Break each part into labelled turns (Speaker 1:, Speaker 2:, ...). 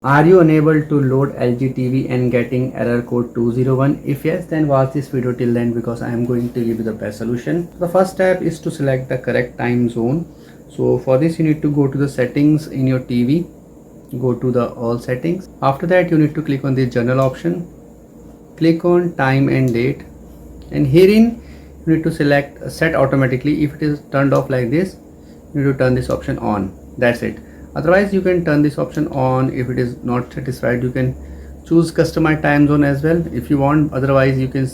Speaker 1: Are you unable to load LG TV and getting error code 201? If yes, then watch this video till the end because I am going to give you the best solution. The first step is to select the correct time zone. So for this you need to go to the settings in your TV, go to the all settings. After that you need to click on the general option, click on time and date, and herein you need to select set automatically. If it is turned off like this, you need to turn this option on. That's it. Otherwise you can turn this option on. If it is not satisfied, you can choose customize time zone as well if you want. Otherwise you can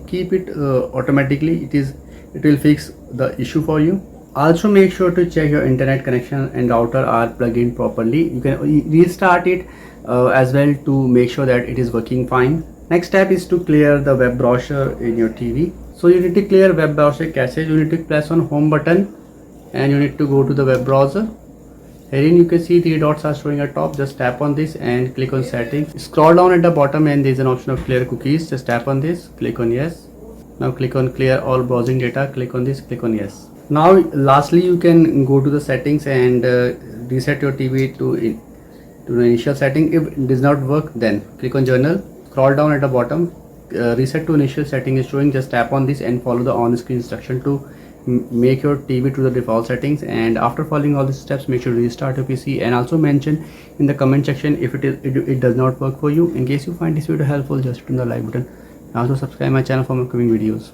Speaker 1: keep it automatically. It will fix the issue for you. Also make sure to check your internet connection and router are plugged in properly. You can restart it as well to make sure that it is working fine. Next step is to clear the web browser in your TV. So you need to clear web browser cache. You need to press on home button and you need to go to the web browser. Herein you can see 3 dots are showing at top. Just tap on this and click on settings. Scroll down at the bottom and there is an option of clear cookies. Just tap on this, click on yes. Now click on clear all browsing data, click on this, click on yes. Now lastly you can go to the settings and reset your TV to the initial setting. If it does not work, then click on journal, scroll down at the bottom, reset to initial setting is showing. Just tap on this and follow the on screen instruction to make your TV to the default settings. And after following all these steps, make sure to restart your PC and also mention in the comment section if it does not work for you. In case you find this video helpful, just hit on the like button and also subscribe my channel for more upcoming videos.